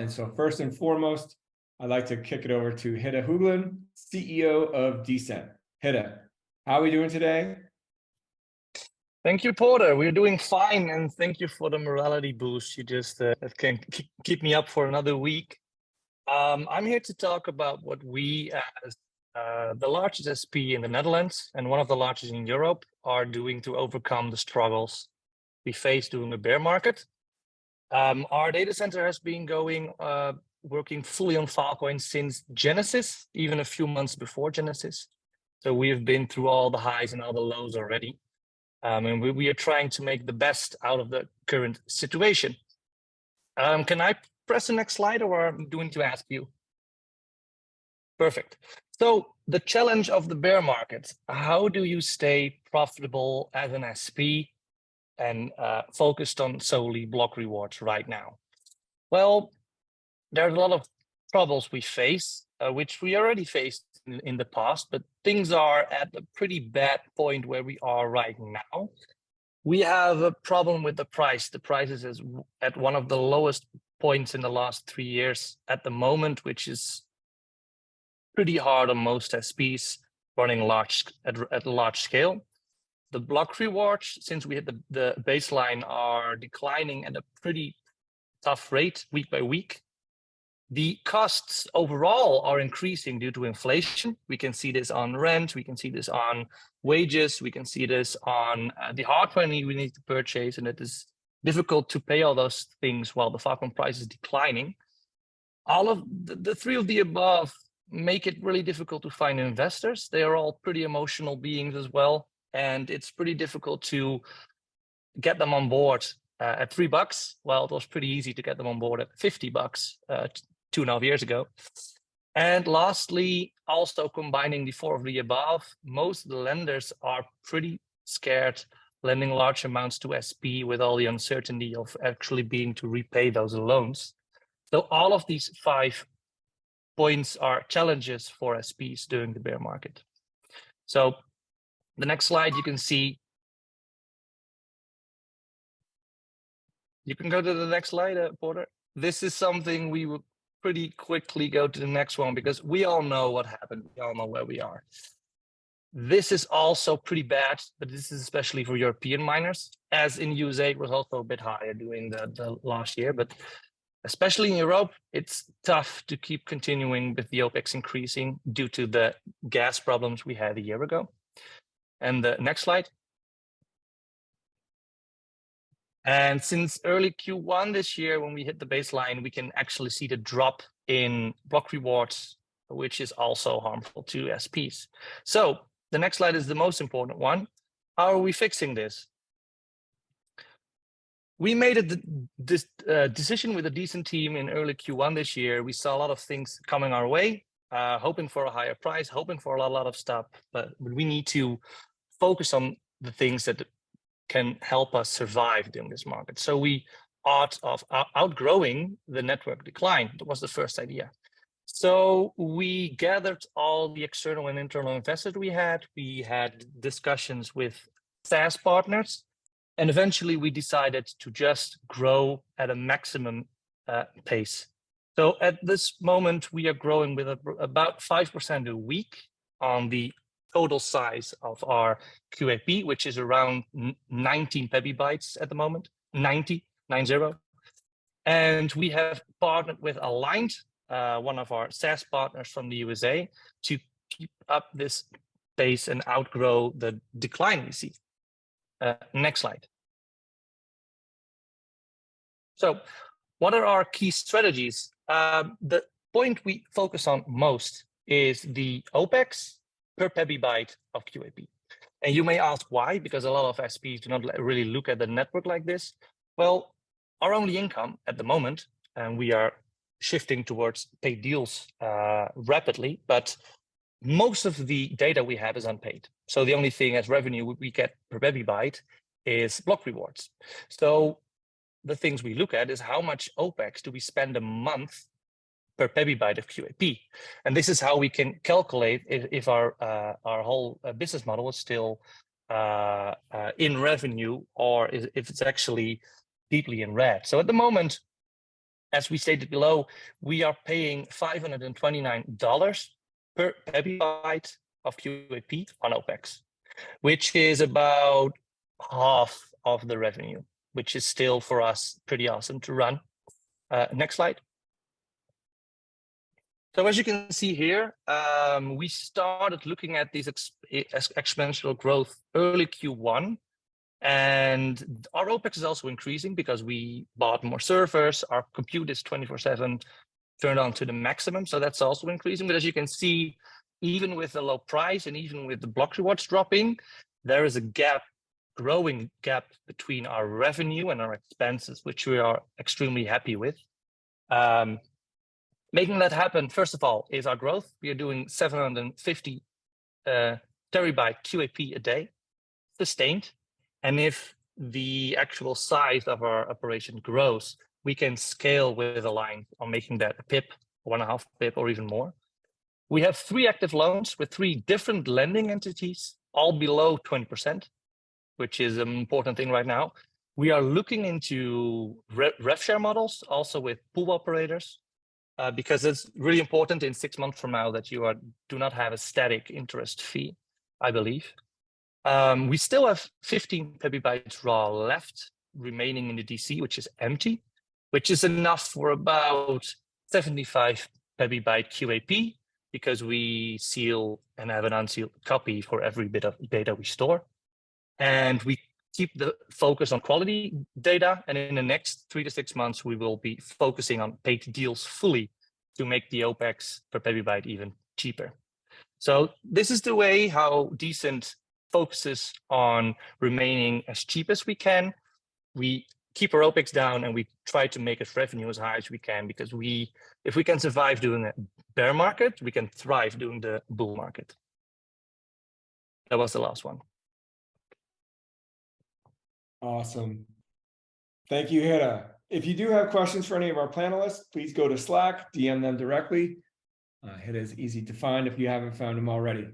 And so first and foremost, I'd like to kick it over to Hidde Hoogland, CEO of Decent. Hidde, how are we doing today? Thank you, Porter. We're doing fine, and thank you for the morality boost. You just that can keep me up for another week. I'm here to talk about what we, as the largest SP in the Netherlands and one of the largest in Europe, are doing to overcome the struggles we face during the bear market. Our data center has been working fully on Filecoin since Genesis, even a few months before Genesis. So we have been through all the highs and all the lows already. And we are trying to make the best out of the current situation. Can I press the next slide, or am I doing to ask you? Perfect. So the challenge of the bear market: how do you stay profitable as an SP and focused on solely block rewards right now? Well, there's a lot of troubles we face, which we already faced in the past, but things are at a pretty bad point where we are right now. We have a problem with the price. The price is at one of the lowest points in the last 3 years at the moment, which is pretty hard on most SPs running at a large scale. The block rewards, since we hit the baseline, are declining at a pretty tough rate week by week. The costs overall are increasing due to inflation. We can see this on rent, we can see this on wages, we can see this on the hardware we need to purchase, and it is difficult to pay all those things while the Filecoin price is declining. All of the three of the above make it really difficult to find investors. They are all pretty emotional beings as well, and it's pretty difficult to get them on board at $3. Well, it was pretty easy to get them on board at $50 2.5 years ago. And lastly, also combining the four of the above, most of the lenders are pretty scared lending large amounts to SP with all the uncertainty of actually being to repay those loans. So all of these 5 points are challenges for SPs during the bear market. So the next slide, you can see. You can go to the next slide, Porter. This is something we will pretty quickly go to the next one, because we all know what happened. We all know where we are. This is also pretty bad, but this is especially for European miners, as in USA it was also a bit higher during the last year, but especially in Europe, it's tough to keep continuing with the OPEX increasing due to the gas problems we had a year ago. And the next slide. And since early Q1 this year, when we hit the baseline, we can actually see the drop in block rewards, which is also harmful to SPs. So the next slide is the most important one. How are we fixing this? We made this decision with a decent team in early Q1 this year. We saw a lot of things coming our way, hoping for a higher price, hoping for a lot of stuff, but we need to focus on the things that can help us survive during this market. So we thought of outgrowing the network decline. That was the first idea. So we gathered all the external and internal investors we had. We had discussions with SaaS partners, and eventually we decided to just grow at a maximum pace. So at this moment, we are growing with about 5% a week on the total size of our QAP, which is around 19 petabytes at the moment, 90. And we have partnered with Aligned, one of our SaaS partners from the USA, to keep up this pace and outgrow the decline we see. Next slide. So what are our key strategies? The point we focus on most is the OPEX per petabyte of QAP. And you may ask why, because a lot of SPs do not really look at the network like this. Well, our only income at the moment, and we are shifting towards paid deals rapidly, but most of the data we have is unpaid. So the only thing as revenue we get per petabyte is block rewards. So the things we look at is how much OPEX do we spend a month per petabyte of QAP. And this is how we can calculate if our whole business model is still in revenue, or if it's actually deeply in red. So at the moment, As we stated below, we are paying $529 per petabyte of QAP on OPEX, which is about half of the revenue, which is still for us pretty awesome to run. Next slide. So as you can see here, we started looking at this exponential growth early Q1. And our OPEX is also increasing because we bought more servers. Our compute is 24/7 turned on to the maximum. So that's also increasing. But as you can see, even with the low price and even with the block rewards dropping, there is a gap, growing gap between our revenue and our expenses, which we are extremely happy with. Making that happen, first of all, is our growth. We are doing 750 terabyte QAP a day, sustained. And if the actual size of our operation grows, we can scale with a line on making that a pip, 1.5 pip, or even more. We have 3 active loans with 3 different lending entities, all below 20%, which is an important thing right now. We are looking into rev share models, also with pool operators, because it's really important in 6 months from now that you do not have a static interest fee, I believe. We still have 15 petabytes raw left remaining in the DC, which is empty, which is enough for about 75 petabyte QAP, because we seal and have an unsealed copy for every bit of data we store. And we keep the focus on quality data. And in the next 3 to 6 months, we will be focusing on paid deals fully to make the OPEX per petabyte even cheaper. So this is the way how Decent focuses on remaining as cheap as we can. We keep our OPEX down and we try to make its revenue as high as we can, because if we can survive doing a bear market, we can thrive doing the bull market. That was the last one. Awesome. Thank you, Hidde. If you do have questions for any of our panelists, please go to Slack, DM them directly. Hidde is easy to find if you haven't found him already.